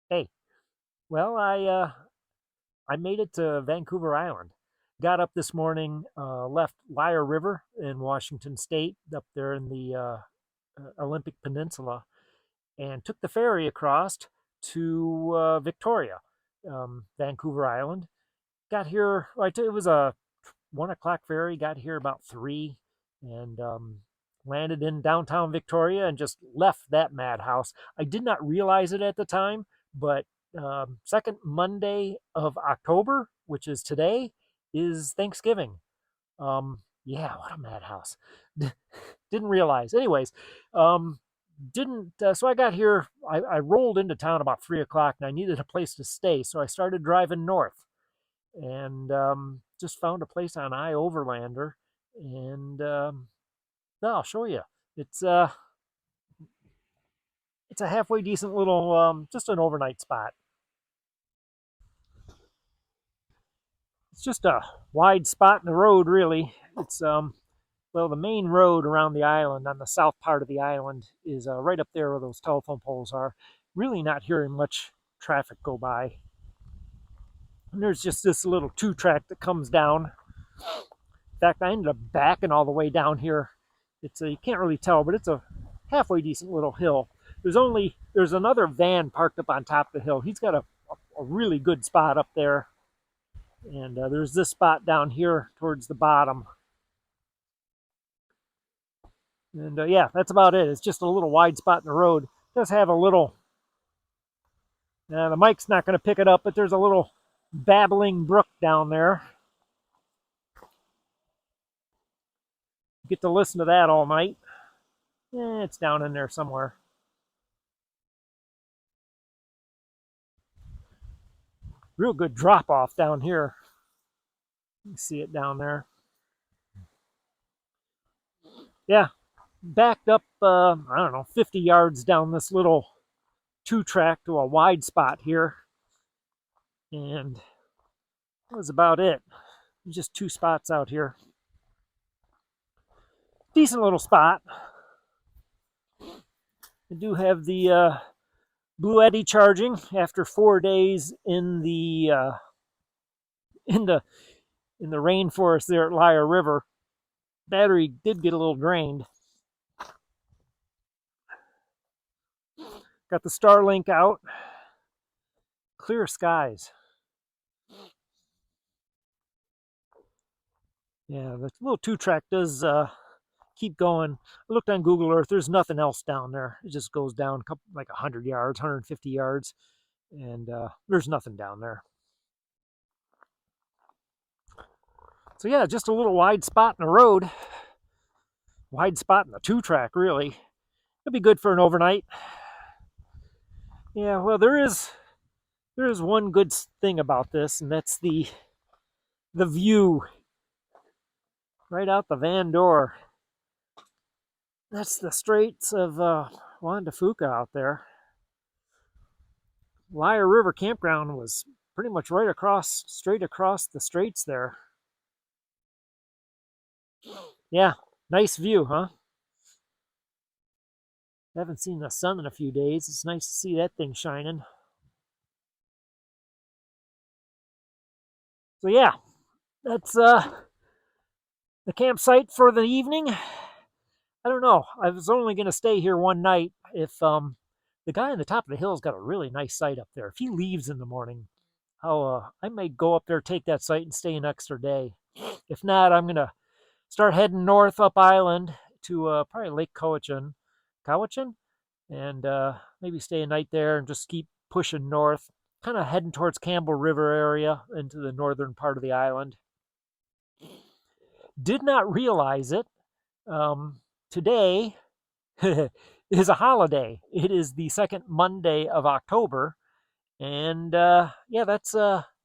Hey, well, I made it to Vancouver Island. Got up this morning, left Lyre River in Washington State, up there in the Olympic Peninsula, and took the ferry across to Victoria, Vancouver Island. Got here. It was a 1 o'clock ferry. Got here about 3, and landed in downtown Victoria and just left that madhouse. I did not realize it at the time, but second Monday of October, which is today, is Thanksgiving. Yeah, what a madhouse. Didn't realize. Anyways, um, didn't so I got here. I rolled into town about 3 o'clock, and I needed a place to stay, so I started driving north, and just found a place on Overlander, and no, I'll show you. It's uh, it's a halfway decent little, just an overnight spot. It's just a wide spot in the road, really. It's well, the main road around the island on the south part of the island is right up there where those telephone poles are. Really not hearing much traffic go by. And there's just this little two track that comes down. In fact, I ended up backing all the way down here. You can't really tell, but it's a halfway decent little hill. There's another van parked up on top of the hill. He's got a really good spot up there, and there's this spot down here towards the bottom. And yeah, that's about it. It's just a little wide spot in the road. It does have a little. The mic's not going to pick it up, but there's a little babbling brook down there. You get to listen to that all night. It's down in there somewhere. Real good drop off down here. You see it down there. Yeah, backed up, I don't know, 50 yards down this little two track to a wide spot here. And that was about it. Just two spots out here. Decent little spot. I do have the Blue Eddy charging after 4 days in in the in the rainforest there at Lyre River. Battery did get a little drained. Got the Starlink out. Clear skies. Yeah, the little two track does keep going. I looked on Google Earth. There's nothing else down there. It just goes down like 100 yards, 150 yards, and there's nothing down there. So yeah, just a little wide spot in the road. Wide spot in the two track, really. It'd be good for an overnight. Yeah, well, there is one good thing about this, and that's the view right out the van door. That's the Straits of Juan de Fuca out there. Lyre River Campground was pretty much straight across the straits there. Yeah, nice view, huh? Haven't seen the sun in a few days. It's nice to see that thing shining. So yeah, that's the campsite for the evening. I don't know. I was only going to stay here one night. If the guy on the top of the hill's got a really nice site up there. If he leaves in the morning, I may go up there, take that site, and stay an extra day. If not, I'm gonna start heading north up island to probably Lake Cowichan, and maybe stay a night there and just keep pushing north, kind of heading towards Campbell River area into the northern part of the island. Did not realize it. Today is a holiday. It is the second Monday of October, and yeah, that's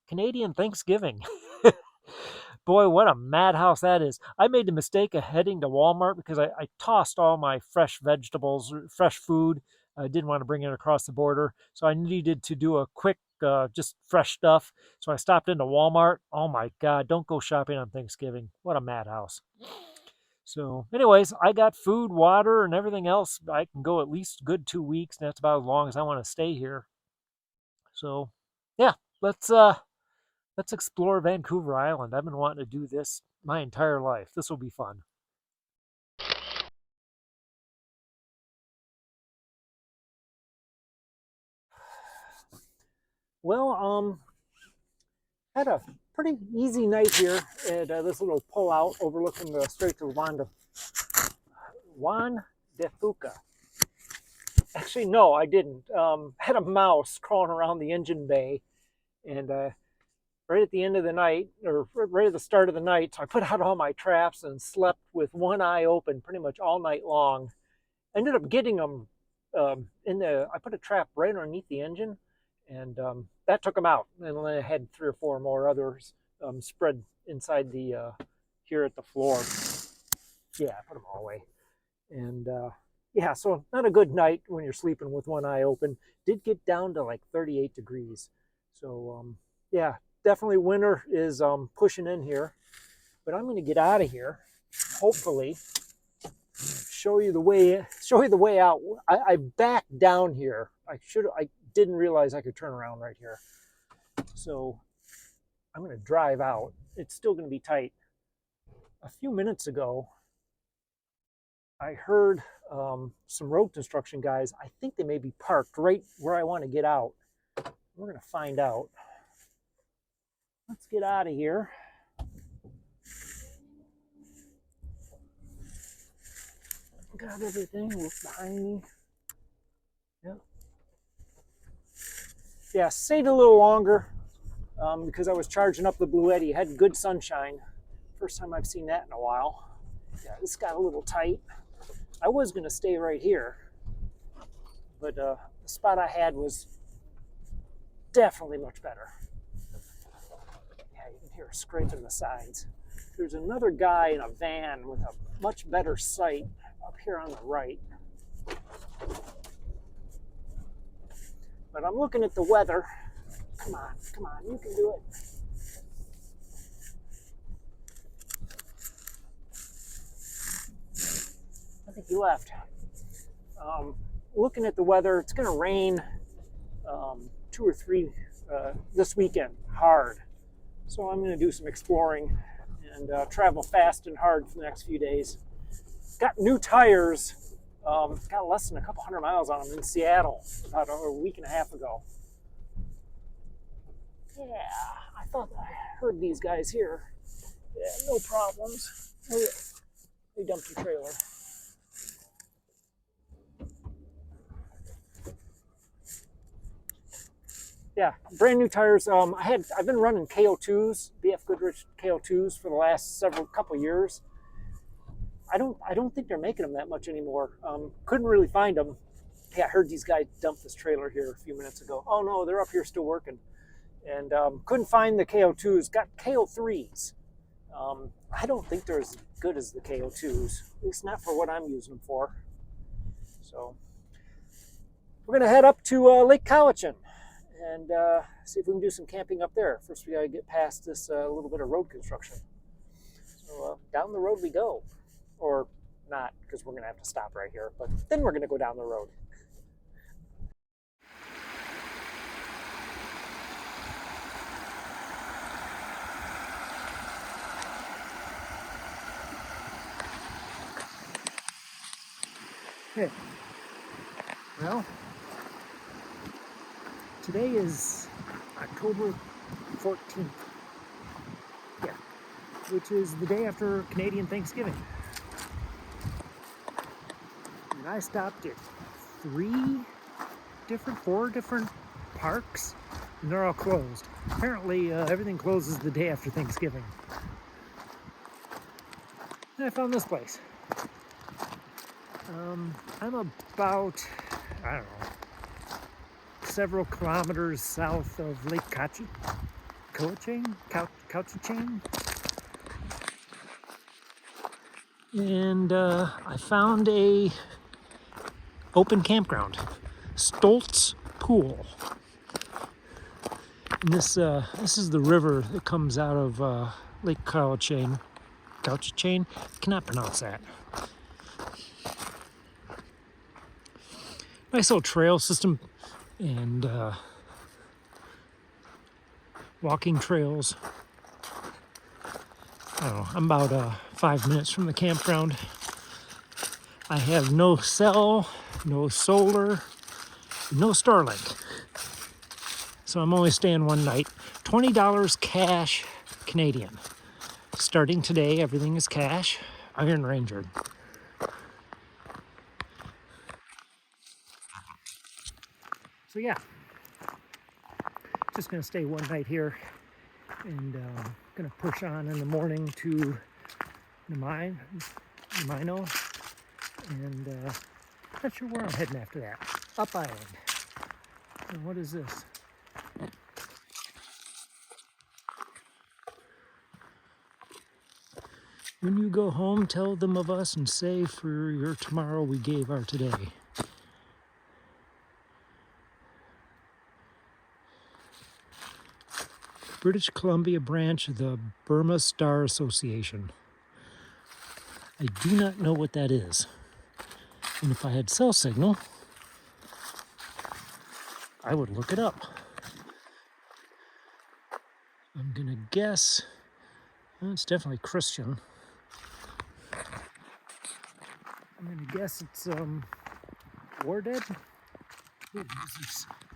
Canadian Thanksgiving. Boy, what a madhouse that is. I made the mistake of heading to Walmart because I tossed all my fresh vegetables, fresh food. I didn't want to bring it across the border. So I needed to do a quick, just fresh stuff. So I stopped into Walmart. Oh my God, don't go shopping on Thanksgiving. What a madhouse. So, anyways, I got food, water, and everything else. I can go at least good 2 weeks, and that's about as long as I want to stay here. So yeah, let's let's explore Vancouver Island. I've been wanting to do this my entire life. This will be fun. Well, had a pretty easy night here at this little pullout overlooking the Strait of Juan de Fuca. Actually, no, I didn't. Had a mouse crawling around the engine bay, and right at the end of the night, or right at the start of the night, so I put out all my traps and slept with one eye open pretty much all night long. Ended up getting them in the. I put a trap right underneath the engine, and that took them out. And then I had 3 or 4 more others spread inside the here at the floor. Yeah, I put them all away. And yeah, so not a good night when you're sleeping with one eye open. Did get down to like 38 degrees. So yeah, definitely winter is pushing in here. But I'm going to get out of here. Hopefully, show you the way out. I backed down here. I didn't realize I could turn around right here. So I'm going to drive out. It's still going to be tight. A few minutes ago, I heard some road construction guys. I think they may be parked right where I want to get out. We're going to find out. Let's get out of here. Got everything. Look behind me. Yeah. Yeah, stayed a little longer because I was charging up the Blue Had good sunshine. First time I've seen that in a while. Yeah, this got a little tight. I was going to stay right here, but the spot I had was definitely much better. Yeah, you can hear a scraping the sides. There's another guy in a van with a much better sight up here on the right. But I'm looking at the weather. Come on, you can do it. I think you left. Looking at the weather, it's going to rain 2 or 3 this weekend, hard. So I'm going to do some exploring and travel fast and hard for the next few days. Got new tires. Got less than a couple 100 miles on them in Seattle about a week and a half ago. Yeah, I thought I heard these guys here. Yeah, no problems. Oh, yeah. They dumped the trailer. Yeah, brand new tires. I've been running KO2s, BF Goodrich KO2s for the last couple years. I don't think they're making them that much anymore. Couldn't really find them. Yeah, I heard these guys dump this trailer here a few minutes ago. Oh no, they're up here still working. And couldn't find the KO2s. Got KO3s. I don't think they're as good as the KO2s. At least not for what I'm using them for. So we're gonna head up to Lake Cowichan and see if we can do some camping up there. First, we gotta get past this little bit of road construction. So down the road we go. Or not, because we're going to have to stop right here. But then we're going to go down the road. Okay. Well, today is October 14th. Yeah. Which is the day after Canadian Thanksgiving. And I stopped at 4 different parks, and they're all closed. Apparently, everything closes the day after Thanksgiving. And I found this place. I'm about, I don't know, several kilometers south of Lake Cowichan, and I found a open campground, Stoltz Pool. And this is the river that comes out of Lake Cowichan. Cannot pronounce that. Nice little trail system, and walking trails. I don't know, I'm about 5 minutes from the campground. I have no cell, no solar, no Starlink. So I'm only staying one night. $20 cash Canadian. Starting today, everything is cash. Iron Ranger. So yeah, just gonna stay one night here and gonna push on in the morning to Namino, and not sure where I'm heading after that. Up Island. And what is this? When you go home, tell them of us and say for your tomorrow we gave our today. British Columbia branch of the Burma Star Association. I do not know what that is. And if I had cell signal, I would look it up. I'm gonna guess, well, it's definitely Christian. I'm gonna guess it's War Dead? Ooh,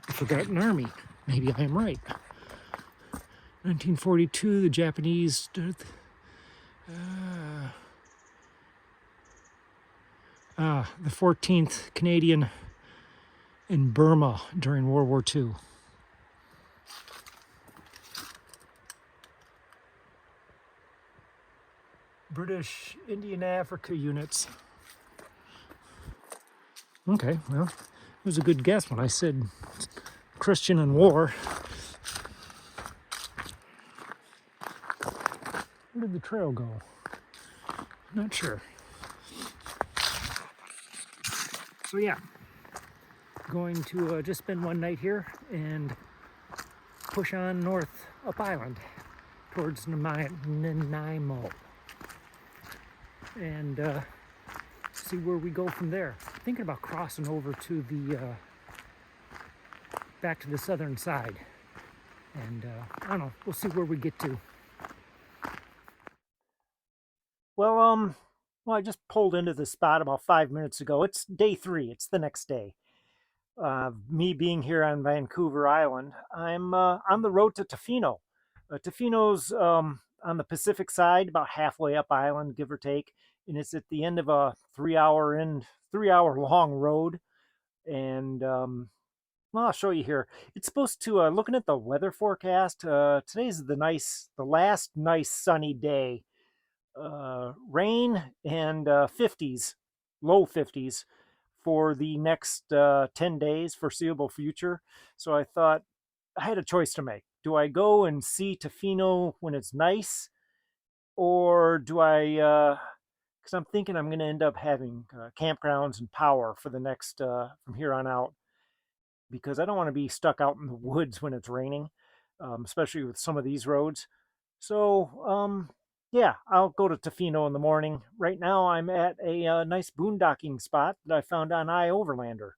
the Forgotten Army. Maybe I am right. 1942, the Japanese stood. The 14th Canadian in Burma during World War II. British Indian Africa units. Okay, well, it was a good guess when I said Christian and war. Where did the trail go? Not sure. So yeah, going to just spend one night here and push on north up island towards Nanaimo and see where we go from there. Thinking about crossing over to the back to the southern side, and I don't know, we'll see where we get to. Well, I just pulled into the spot about 5 minutes ago. It's day 3. It's the next day. Me being here on Vancouver Island, I'm on the road to Tofino. Tofino's on the Pacific side, about halfway up island, give or take, and it's at the end of a 3 hour long road. And well, I'll show you here. It's supposed to. Looking at the weather forecast, today's the last nice sunny day. Rain and 50s, low 50s for the next 10 days, foreseeable future. So I thought I had a choice to make. Do I go and see Tofino when it's nice, or do I? Because I'm thinking I'm going to end up having campgrounds and power for the next from here on out, because I don't want to be stuck out in the woods when it's raining, especially with some of these roads. So, yeah, I'll go to Tofino in the morning. Right now, I'm at a nice boondocking spot that I found on iOverlander.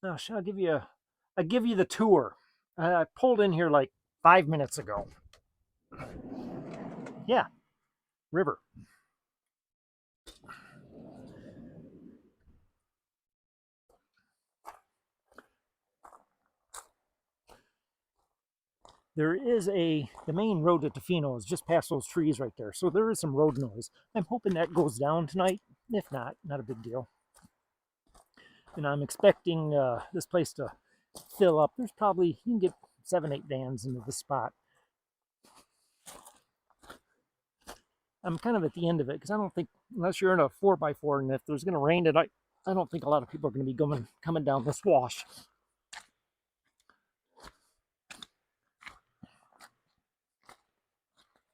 Now, I'll give you the tour. I pulled in here like 5 minutes ago. Yeah, river. There is the main road to Tofino is just past those trees right there. So there is some road noise. I'm hoping that goes down tonight. If not, not a big deal. And I'm expecting this place to fill up. There's probably, you can get 7-8 vans into the spot. I'm kind of at the end of it because I don't think, unless you're in a 4x4, and if there's going to rain tonight, I don't think a lot of people are going to be coming down this wash.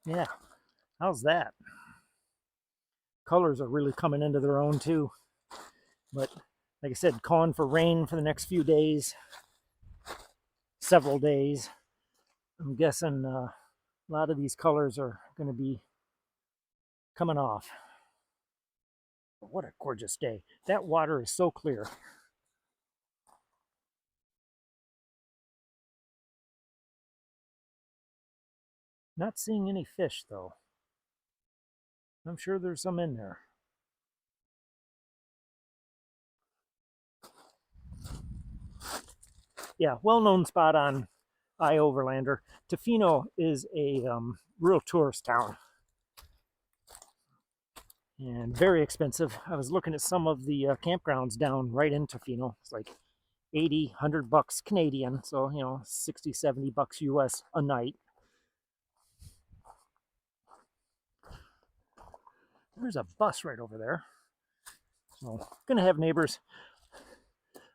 Yeah, how's that? Colors are really coming into their own too. But like I said, calling for rain for the next few days, several days. I'm guessing a lot of these colors are going to be coming off. What a gorgeous day. That water is so clear. Not seeing any fish though. I'm sure there's some in there. Yeah, well-known spot on Overlander. Tofino is a real tourist town and very expensive. I was looking at some of the campgrounds down right in Tofino. It's like 80, $100 Canadian, so 60, $70 US a night. There's a bus right over there. So gonna have neighbors.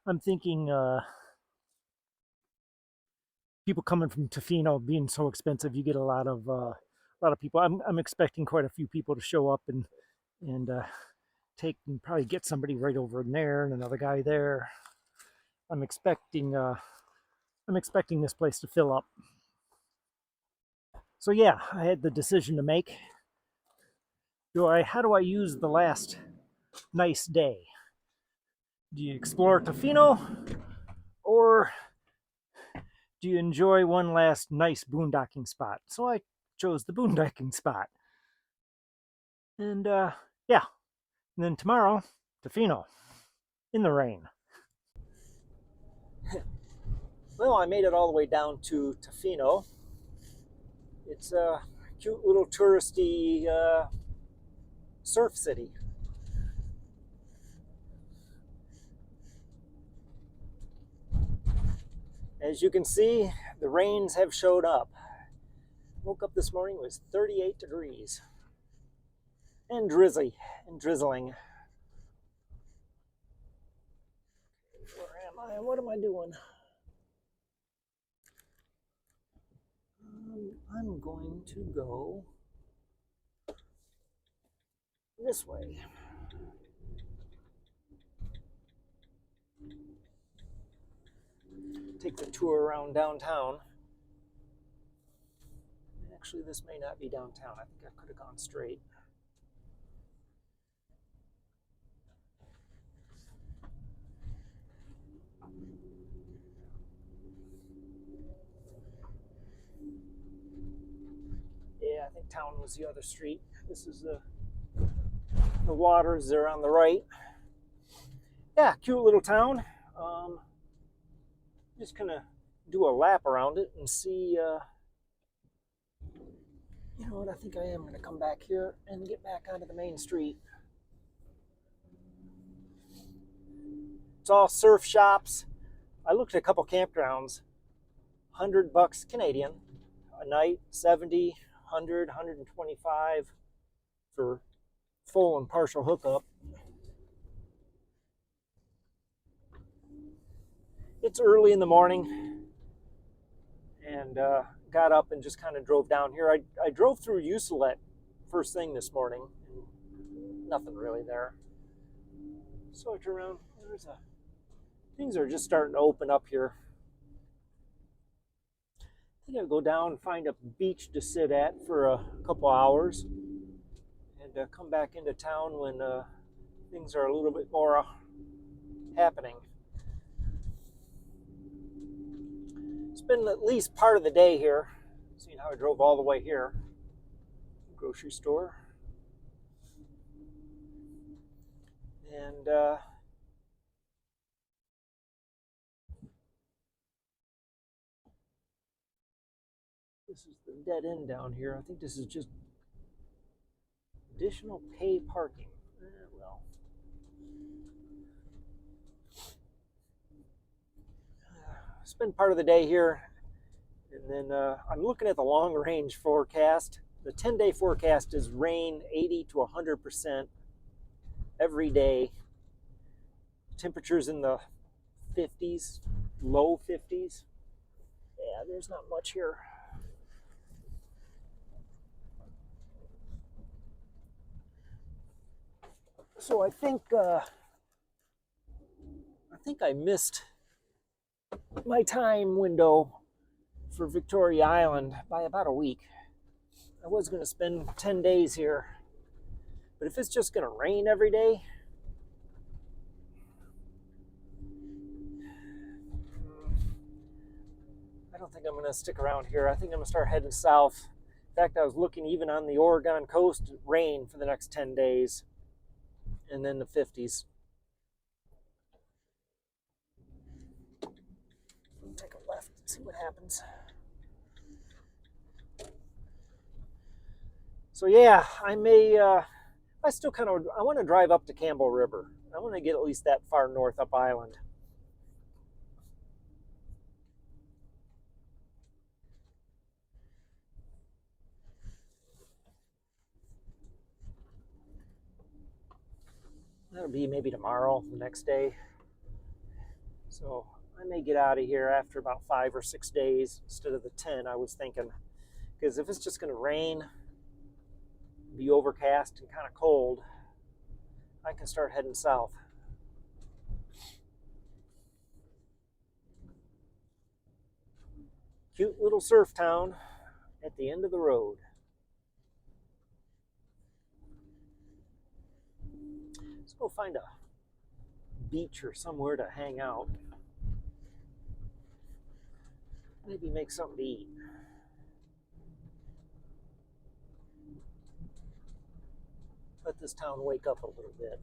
I'm thinking people coming from Tofino being so expensive, you get a lot of people. I'm expecting quite a few people to show up and take and probably get somebody right over in there and another guy there. I'm expecting uh, I'm expecting this place to fill up. So yeah, I had the decision to make. How do I use the last nice day? Do you explore Tofino or do you enjoy one last nice boondocking spot? So I chose the boondocking spot. And yeah, and then tomorrow, Tofino in the rain. Well, I made it all the way down to Tofino. It's a cute little touristy surf city. As you can see, the rains have showed up. Woke up this morning, it was 38 degrees and drizzling. Where am I? What am I doing? I'm going to go this way. Take the tour around downtown. Actually, this may not be downtown. I think I could have gone straight. Yeah, I think town was the other street. This is the waters there on the right. Yeah, cute little town. Just gonna do a lap around it and see. You know what? I think I am gonna come back here and get back onto the main street. It's all surf shops. I looked at a couple campgrounds. $100 Canadian a night, 70, 100, 125 for full and partial hookup. It's early in the morning and got up and just kind of drove down here. I drove through Uselet first thing this morning and nothing really there. So I turn around, things are just starting to open up here. I think I'll go down and find a beach to sit at for a couple hours and come back into town when things are a little bit more happening. It's been at least part of the day here. Seeing how I drove all the way here. Grocery store. And this is the dead end down here. I think this is just additional pay parking. Well. Spend part of the day here, and then I'm looking at the long range forecast. The 10-day forecast is rain 80 to 100% every day. Temperatures in the 50s, low 50s. Yeah, there's not much here. So I think I missed my time window for Victoria Island by about a week. I was going to spend 10 days here, but if it's just going to rain every day, I don't think I'm going to stick around here. I think I'm going to start heading south. In fact, I was looking even on the Oregon coast, rain for the next 10 days, and then the 50s. Take a left and see what happens. So yeah, I want to drive up to Campbell River. I want to get at least that far north up island. That'll be maybe tomorrow, the next day. So I may get out of here after about 5 or 6 days instead of the 10 I was thinking. Because if it's just going to rain, be overcast and kind of cold, I can start heading south. Cute little surf town at the end of the road. Let's go find a beach or somewhere to hang out. Maybe make something to eat. Let this town wake up a little bit.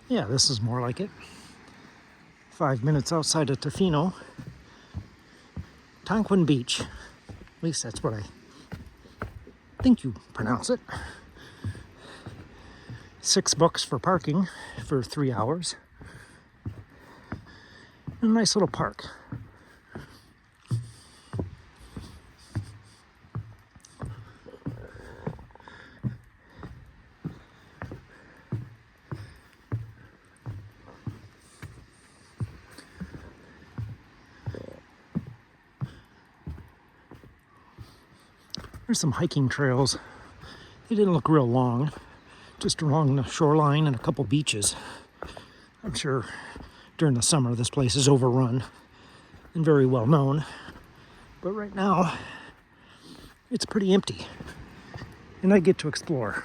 Yeah, this is more like it. 5 minutes outside of Tofino. Tonquin Beach. At least that's what I think you pronounce it. $6 for parking for 3 hours. A nice little park. There's some hiking trails. They didn't look real long, just along the shoreline and a couple beaches. I'm sure during the summer this place is overrun and very well known. But right now, it's pretty empty. And I get to explore.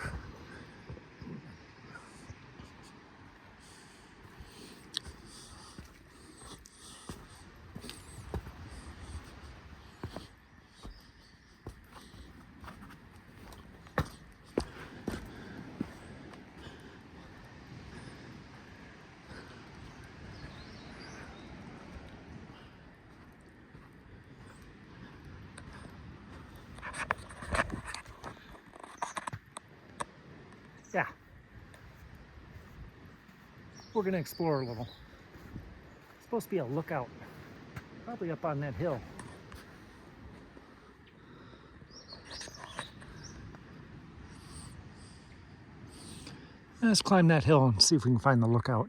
Yeah. We're gonna explore a little. It's supposed to be a lookout. Probably up on that hill. Let's climb that hill and see if we can find the lookout.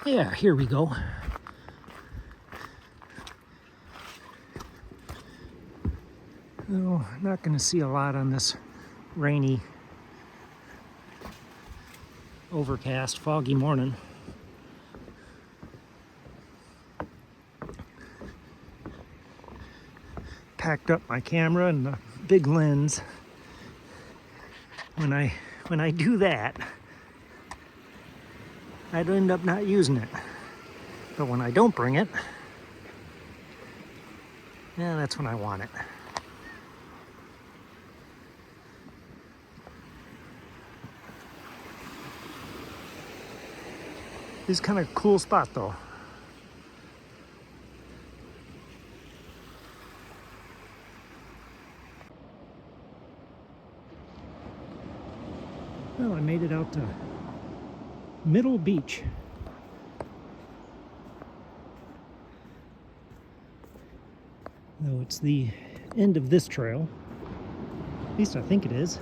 Yeah, here we go. Oh, not going to see a lot on this rainy, overcast, foggy morning. Packed up my camera and the big lens. When I do that, I'd end up not using it. But when I don't bring it, yeah, that's when I want it. This is kind of a cool spot though. Well, I made it out to Middle Beach. Though it's the end of this trail. At least I think it is.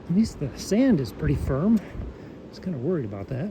At least the sand is pretty firm. I was kind of worried about that.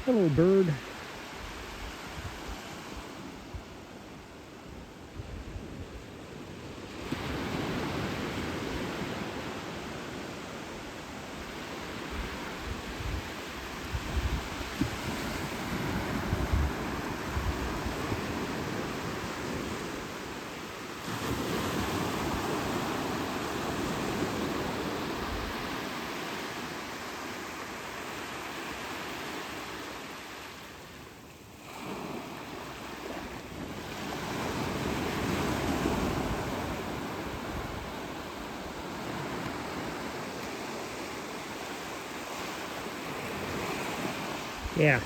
Hello, bird. Yeah.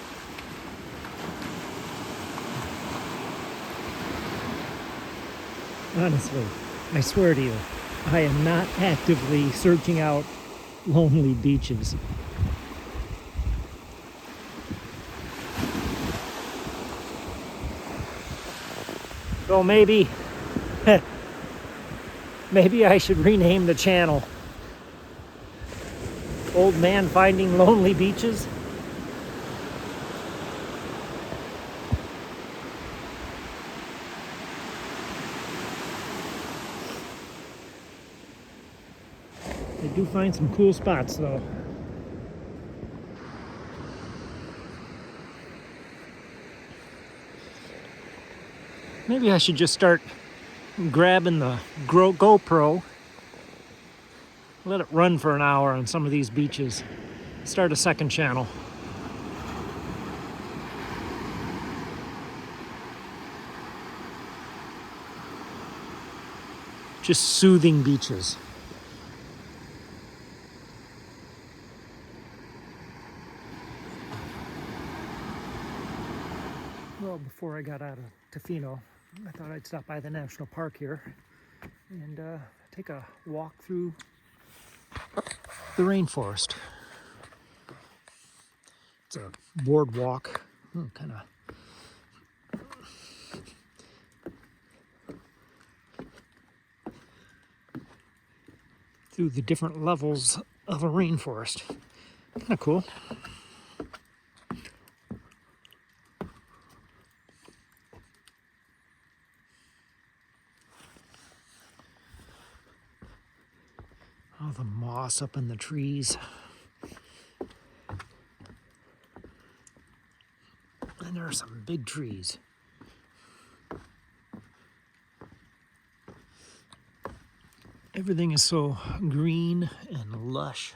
Honestly, I swear to you, I am not actively searching out lonely beaches. So maybe I should rename the channel Old Man Finding Lonely Beaches. I do find some cool spots though. Maybe I should just start grabbing the GoPro, let it run for an hour on some of these beaches, start a second channel. Just soothing beaches. Well, before I got out of Tofino, I thought I'd stop by the national park here and take a walk through the rainforest. It's a boardwalk, kind of through the different levels of a rainforest. Kind of cool. All the moss up in the trees. And there are some big trees. Everything is so green and lush.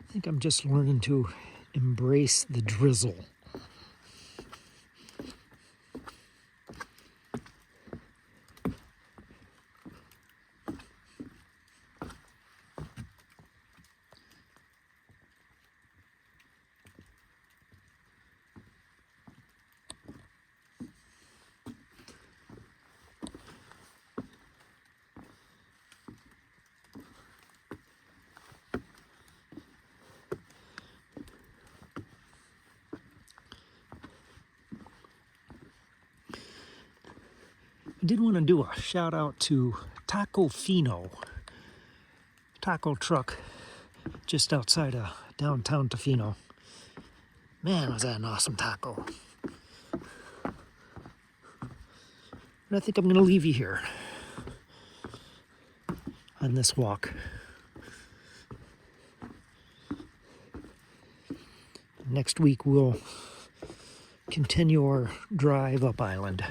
I think I'm just learning to embrace the drizzle. I did want to do a shout out to Tofino taco truck just outside of downtown Tofino. Man, was that an awesome taco. And I think I'm going to leave you here on this walk. Next week we'll continue our drive up island.